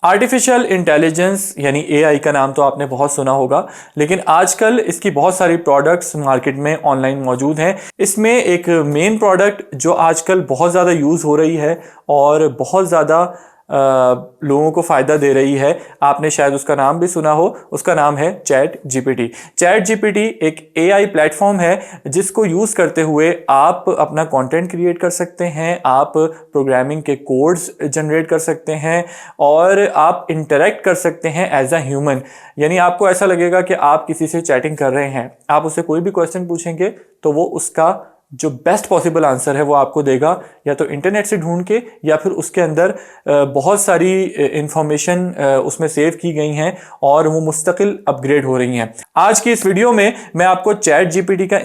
Artificial intelligence यानी AI का नाम तो आपने बहुत सुना होगा, लेकिन आजकल इसकी बहुत सारी प्रोडक्ट्स मार्केट में ऑनलाइन मौजूद हैं। इसमें एक मेन प्रोडक्ट जो आजकल बहुत ज़्यादा यूज़ हो रही है और बहुत ज़्यादा लोगों को फ़ायदा दे रही है, आपने शायद उसका नाम भी सुना हो, उसका नाम है चैट जीपीटी। चैट जीपीटी एक एआई प्लेटफॉर्म है जिसको यूज़ करते हुए आप अपना कंटेंट क्रिएट कर सकते हैं, आप प्रोग्रामिंग के कोड्स जनरेट कर सकते हैं और आप इंटरेक्ट कर सकते हैं एज अ ह्यूमन। यानी आपको ऐसा लगेगा कि आप किसी से चैटिंग कर रहे हैं, आप उससे कोई भी क्वेश्चन पूछेंगे तो वो उसका जो बेस्ट पॉसिबल आंसर है वो आपको देगा, या तो इंटरनेट से ढूंढ के या फिर उसके अंदर बहुत सारी इंफॉर्मेशन उसमें सेव की गई हैं और वो मुस्तकिल अपग्रेड हो रही हैं। आज की इस वीडियो में मैं आपको चैट जीपीटी का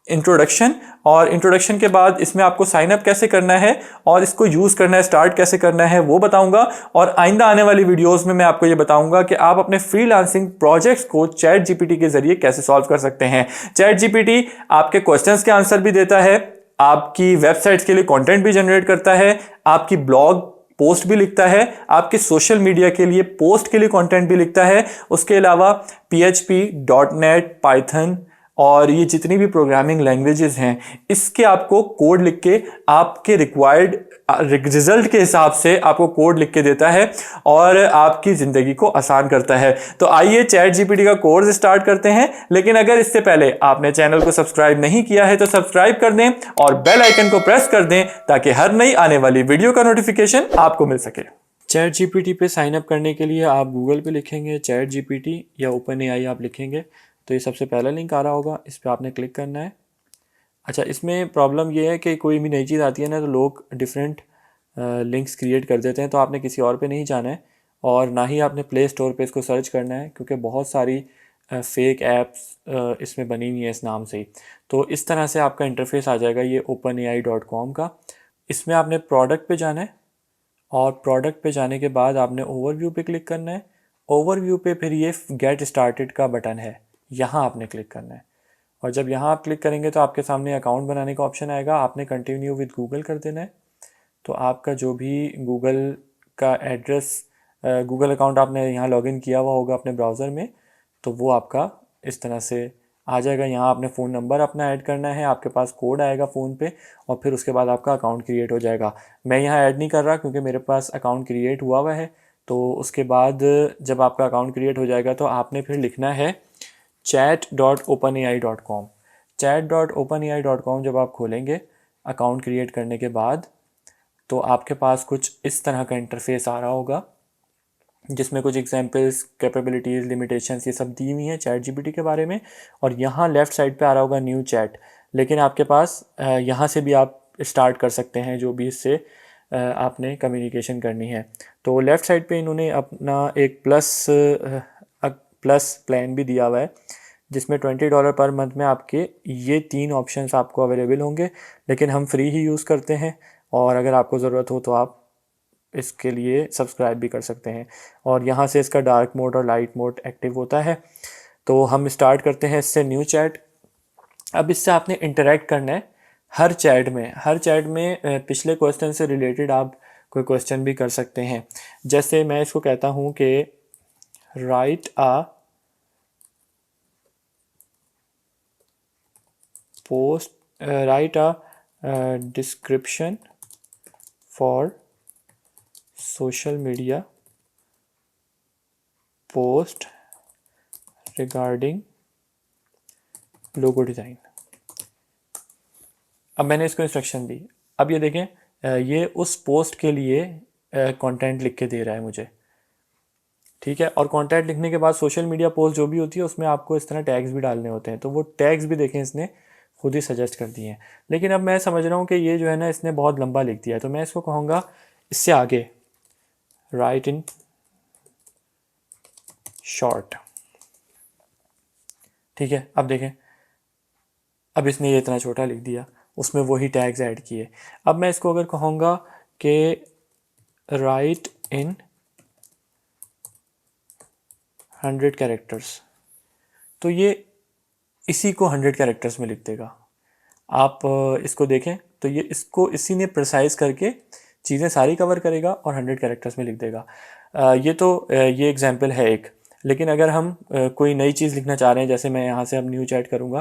इंट्रोडक्शन और इंट्रोडक्शन के बाद इसमें आपको साइन अप कैसे करना है और इसको यूज़ करना है, स्टार्ट कैसे करना है वो बताऊंगा। और आइंदा आने वाली वीडियोस में मैं आपको ये बताऊंगा कि आप अपने फ्रीलांसिंग प्रोजेक्ट्स को चैट जीपीटी के जरिए कैसे सॉल्व कर सकते हैं। चैट जीपीटी आपके क्वेश्चंस के आंसर भी देता है, आपकी वेबसाइट्स के लिए कंटेंट भी जनरेट करता है, आपकी ब्लॉग पोस्ट भी लिखता है, आपके सोशल मीडिया के लिए पोस्ट के लिए कंटेंट भी लिखता है। उसके अलावा PHP, .NET, पाइथन और ये जितनी भी प्रोग्रामिंग लैंग्वेजेस हैं इसके आपको कोड लिख के आपके रिक्वायर्ड रिजल्ट के हिसाब से आपको कोड लिख के देता है और आपकी ज़िंदगी को आसान करता है। तो आइए चैट जीपीटी का कोर्स स्टार्ट करते हैं, लेकिन अगर इससे पहले आपने चैनल को सब्सक्राइब नहीं किया है तो सब्सक्राइब कर दें और बेल आइकन को प्रेस कर दें ताकि हर नई आने वाली वीडियो का नोटिफिकेशन आपको मिल सके। चैट जीपीटी पे साइन अप करने के लिए आप गूगल पे लिखेंगे चैट जीपीटी या ओपन एआई आप लिखेंगे तो ये सबसे पहला लिंक आ रहा होगा, इस पर आपने क्लिक करना है। अच्छा, इसमें प्रॉब्लम ये है कि कोई भी नई चीज़ आती है ना तो लोग डिफरेंट लिंक्स क्रिएट कर देते हैं, तो आपने किसी और पे नहीं जाना है और ना ही आपने प्ले स्टोर पे इसको सर्च करना है, क्योंकि बहुत सारी फेक ऐप्स इसमें बनी हुई है इस नाम से ही। तो इस तरह से आपका इंटरफेस आ जाएगा ये openai.com का। इसमें आपने प्रोडक्ट पे जाना है और प्रोडक्ट पे जाने के बाद आपने ओवरव्यू पे क्लिक करना है। ओवरव्यू पे फिर ये गेट स्टार्टेड का बटन है, यहाँ आपने क्लिक करना है और जब यहाँ आप क्लिक करेंगे तो आपके सामने अकाउंट बनाने का ऑप्शन आएगा। आपने कंटिन्यू विद गूगल कर देना है। तो आपका जो भी गूगल का एड्रेस, गूगल अकाउंट आपने यहाँ लॉगिन किया हुआ होगा अपने ब्राउज़र में, तो वो आपका इस तरह से आ जाएगा। यहाँ आपने फ़ोन नंबर अपना ऐड करना है, आपके पास कोड आएगा फ़ोन पे और फिर उसके बाद आपका अकाउंट क्रिएट हो जाएगा। मैं यहाँ ऐड नहीं कर रहा क्योंकि मेरे पास अकाउंट क्रिएट हुआ हुआ है। तो उसके बाद जब आपका अकाउंट क्रिएट हो जाएगा तो आपने फिर लिखना है chat.openai.com। chat.openai.com जब आप खोलेंगे अकाउंट क्रिएट करने के बाद तो आपके पास कुछ इस तरह का इंटरफेस आ रहा होगा जिसमें कुछ एग्जांपल्स, कैपेबिलिटीज़, लिमिटेशंस ये सब दी हुई हैं चैट जीपीटी के बारे में। और यहाँ लेफ़्ट साइड पे आ रहा होगा न्यू चैट, लेकिन आपके पास यहाँ से भी आप स्टार्ट कर सकते हैं जो भी इससे आपने कम्युनिकेशन करनी है। तो लेफ़्ट साइड पे इन्होंने अपना एक प्लस प्लान भी दिया हुआ है जिसमें $20 पर मंथ में आपके ये 3 ऑप्शंस आपको अवेलेबल होंगे, लेकिन हम फ्री ही यूज़ करते हैं और अगर आपको ज़रूरत हो तो आप इसके लिए सब्सक्राइब भी कर सकते हैं। और यहाँ से इसका डार्क मोड और लाइट मोड एक्टिव होता है। तो हम स्टार्ट करते हैं इससे न्यू चैट। अब इससे आपने इंटरेक्ट करना है हर चैट में पिछले क्वेश्चन से रिलेटेड आप कोई क्वेश्चन भी कर सकते हैं। जैसे मैं इसको कहता हूँ कि write a post, right a description for social media post regarding logo design. अब मैंने इसको इंस्ट्रक्शन दी। अब ये देखें ये उस पोस्ट के लिए कंटेंट लिख के दे रहा है मुझे, ठीक है। और कंटेंट लिखने के बाद सोशल मीडिया पोस्ट जो भी होती है उसमें आपको इस तरह टैग्स भी डालने होते हैं, तो वो टैग्स भी देखें इसने खुद ही सजेस्ट कर दिए हैं। लेकिन अब मैं समझ रहा हूँ कि ये जो है ना इसने बहुत लंबा लिख दिया है, तो मैं इसको कहूँगा इससे आगे राइट इन शॉर्ट, ठीक है। अब देखें अब इसने ये इतना छोटा लिख दिया, उसमें वही टैग्स ऐड किए। अब मैं इसको अगर कहूँगा कि राइट इन 100 कैरेक्टर्स, तो ये इसी को 100 कैरेक्टर्स में लिख देगा। आप इसको देखें तो ये इसको इसी ने प्रिसाइज करके चीज़ें सारी कवर करेगा और 100 कैरेक्टर्स में लिख देगा। ये तो ये एग्जाम्पल है एक। लेकिन अगर हम कोई नई चीज़ लिखना चाह रहे हैं, जैसे मैं यहाँ से अब न्यू चैट करूँगा,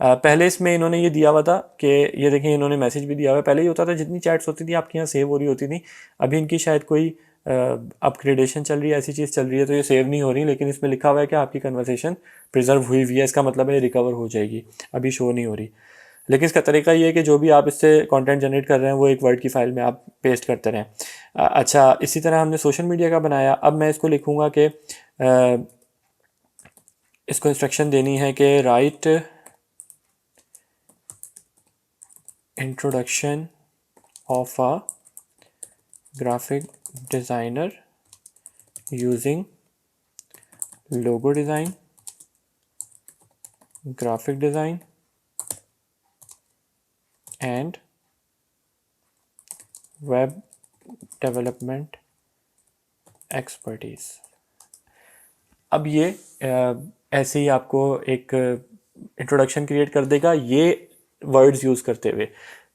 पहले इसमें इन्होंने ये दिया हुआ था कि ये देखिए इन्होंने मैसेज भी दिया हुआ है। पहले ये होता था जितनी चैट्स होती थी आपके यहाँ सेव हो रही होती थी, अभी इनकी शायद कोई अपग्रेडेशन चल रही है, ऐसी चीज़ चल रही है, तो ये सेव नहीं हो रही। लेकिन इसमें लिखा हुआ है कि आपकी कन्वर्सेशन प्रिजर्व हुई हुई है, इसका मतलब है रिकवर हो जाएगी, अभी शो नहीं हो रही। लेकिन इसका तरीका ये है कि जो भी आप इससे कंटेंट जनरेट कर रहे हैं वो एक वर्ड की फाइल में आप पेस्ट करते रहें। अच्छा, इसी तरह हमने सोशल मीडिया का बनाया। अब मैं इसको लिखूँगा कि इसको इंस्ट्रक्शन देनी है कि right introduction of a graphic designer using logo design, graphic design and web development expertise. अब ये ऐसे ही आपको एक इंट्रोडक्शन क्रिएट कर देगा ये वर्ड्स यूज़ करते हुए।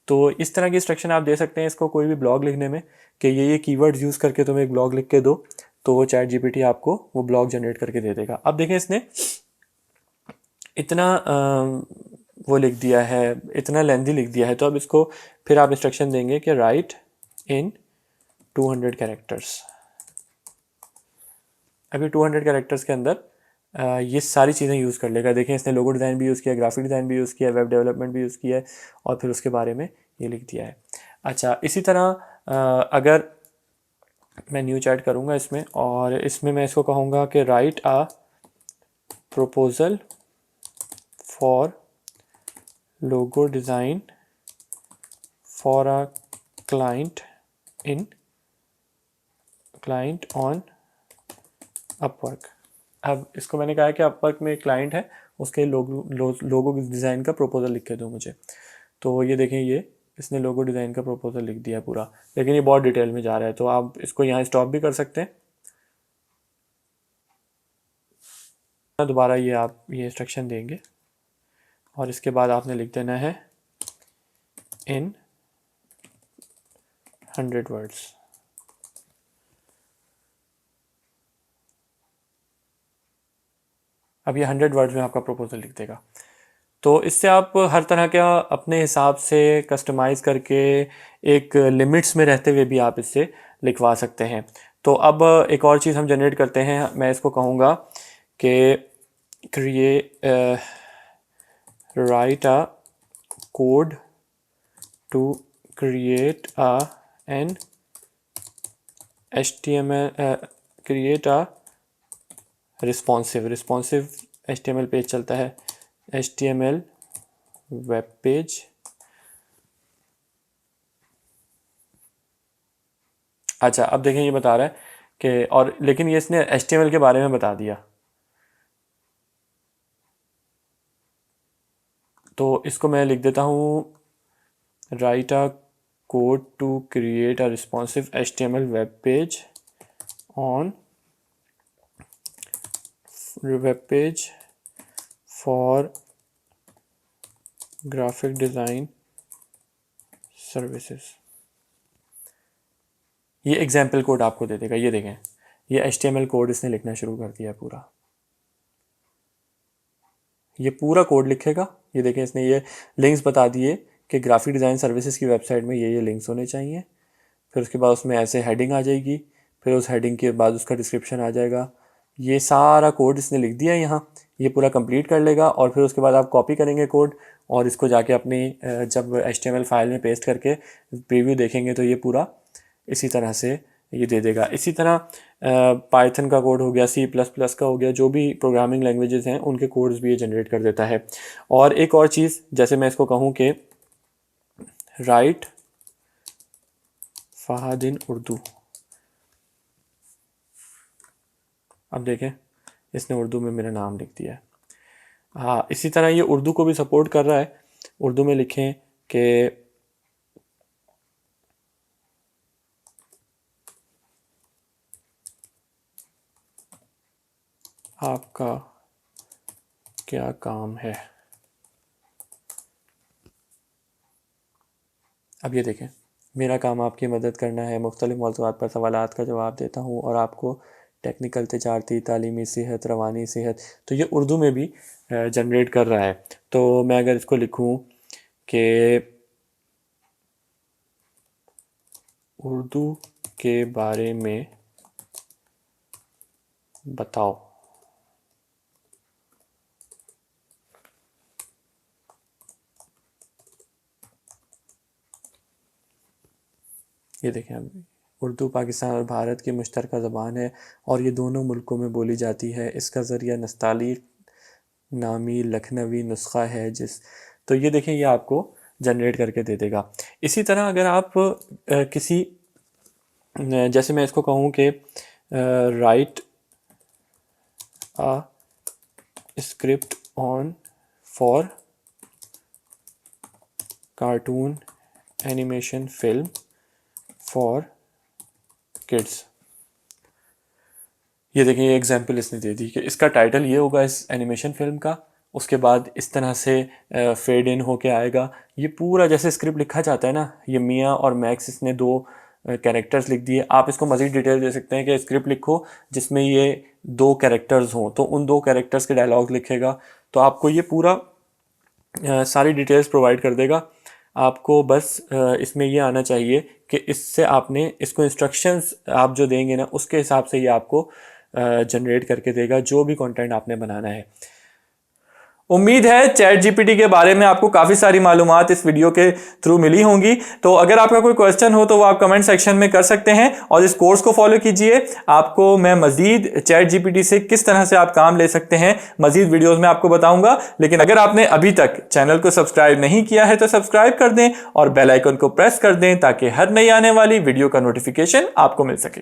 तो इस तरह की इंस्ट्रक्शन आप दे सकते हैं इसको कोई भी ब्लॉग लिखने में कि ये कीवर्ड्स यूज़ करके तुम एक ब्लॉग लिख के दो, तो वो चैट जीपीटी आपको वो ब्लॉग जनरेट करके दे देगा। अब देखें इसने इतना वो लिख दिया है, इतना लेंथी लिख दिया है, तो अब इसको फिर आप इंस्ट्रक्शन देंगे कि राइट इन 200 कैरेक्टर्स। अभी 200 कैरेक्टर्स के अंदर ये सारी चीज़ें यूज़ कर लेगा। देखें इसने लोगो डिज़ाइन भी यूज़ किया, ग्राफिक डिज़ाइन भी यूज़ किया, वेब डेवलपमेंट भी यूज़ किया है, और फिर उसके बारे में ये लिख दिया है। अच्छा, इसी तरह अगर मैं न्यू चैट करूँगा इसमें, और इसमें मैं इसको कहूँगा कि write a proposal for logo design for a client on Upwork. अब इसको मैंने कहा है कि अपवर्क में एक क्लाइंट है, उसके लोगो डिज़ाइन का प्रपोजल लिख के दो मुझे। तो ये देखें ये इसने लोगो डिज़ाइन का प्रपोजल लिख दिया पूरा, लेकिन ये बहुत डिटेल में जा रहा है, तो आप इसको यहाँ स्टॉप भी कर सकते हैं। दोबारा ये आप ये इंस्ट्रक्शन देंगे और इसके बाद आपने लिख देना है इन 100 वर्ड्स। अब ये 100 वर्ड्स में आपका प्रपोजल लिख देगा। तो इससे आप हर तरह का अपने हिसाब से कस्टमाइज़ करके एक लिमिट्स में रहते हुए भी आप इससे लिखवा सकते हैं। तो अब एक और चीज़ हम जनरेट करते हैं, मैं इसको कहूँगा कि write a code to create an HTML, create a responsive HTML page चलता है, HTML वेब पेज। अच्छा, अब देखें ये बता रहा है कि और लेकिन ये इसने HTML के बारे में बता दिया, तो इसको मैं लिख देता हूँ write a code to create a responsive HTML web page on web page for graphic design services. ये एग्जाम्पल कोड आपको दे देगा। ये देखें ये HTML कोड इसने लिखना शुरू कर दिया पूरा, ये पूरा कोड लिखेगा। ये देखें इसने ये लिंक्स बता दिए कि ग्राफिक डिज़ाइन सर्विसेज की वेबसाइट में ये लिंक्स होने चाहिए। फिर उसके बाद उसमें ऐसे हेडिंग आ जाएगी, फिर उस हेडिंग के बाद उसका डिस्क्रिप्शन आ जाएगा। ये सारा कोड इसने लिख दिया यहाँ, ये पूरा कंप्लीट कर लेगा, और फिर उसके बाद आप कॉपी करेंगे कोड और इसको जाके अपनी जब HTML फाइल में पेस्ट करके प्रीव्यू देखेंगे तो ये पूरा इसी तरह से ये दे देगा। इसी तरह पाइथन का कोड हो गया, C++ का हो गया, जो भी प्रोग्रामिंग लैंग्वेजेस हैं उनके कोड्स भी ये जनरेट कर देता है। और एक और चीज़, जैसे मैं इसको कहूँ कि राइट फहाद इन उर्दू, अब देखें इसने उर्दू में मेरा नाम लिख दिया है। हाँ, इसी तरह ये उर्दू को भी सपोर्ट कर रहा है। उर्दू में लिखें कि आपका क्या काम है। अब ये देखें मेरा काम आपकी मदद करना है, मुख्तलिफ मौज़ूआत पर सवालात का जवाब देता हूँ और आपको टेक्निकल, तिजारती, तालीमी, सेहत, रवानी सेहत, तो ये उर्दू में भी जनरेट कर रहा है। तो मैं अगर इसको लिखूँ कि उर्दू के बारे में बताओ, ये देखें अब उर्दू पाकिस्तान और भारत की मुश्तरका ज़बान है और ये दोनों मुल्कों में बोली जाती है। इसका ज़रिया नस्ताली नामी लखनवी नुस्खा है तो ये देखें, ये आपको जनरेट करके दे देगा। इसी तरह अगर आप किसी जैसे मैं इसको कहूँ कि write a script on for cartoon animation film for kids, ये देखिए ये एग्जांपल इसने दे दी कि इसका टाइटल ये होगा इस एनिमेशन फिल्म का, उसके बाद इस तरह से फेड इन होके आएगा। ये पूरा जैसे स्क्रिप्ट लिखा जाता है ना, ये मियाँ और मैक्स इसने दो कैरेक्टर्स लिख दिए। आप इसको मज़ीद डिटेल दे सकते हैं कि स्क्रिप्ट लिखो जिसमें ये दो कैरेक्टर्स हों, तो उन दो कैरेक्टर्स के डायलॉग लिखेगा, तो आपको ये पूरा सारी डिटेल्स प्रोवाइड कर देगा। आपको बस इसमें ये आना चाहिए कि इससे आपने इसको इंस्ट्रक्शंस आप जो देंगे ना, उसके हिसाब से ये आपको जनरेट करके देगा जो भी कंटेंट आपने बनाना है। उम्मीद है चैट जीपीटी के बारे में आपको काफ़ी सारी मालूमात इस वीडियो के थ्रू मिली होंगी। तो अगर आपका कोई क्वेश्चन हो तो वो आप कमेंट सेक्शन में कर सकते हैं और इस कोर्स को फॉलो कीजिए। आपको मैं मजीद चैट जीपीटी से किस तरह से आप काम ले सकते हैं मजीद वीडियोस में आपको बताऊंगा। लेकिन अगर आपने अभी तक चैनल को सब्सक्राइब नहीं किया है तो सब्सक्राइब कर दें और बेल आइकन को प्रेस कर दें ताकि हर नई आने वाली वीडियो का नोटिफिकेशन आपको मिल सके।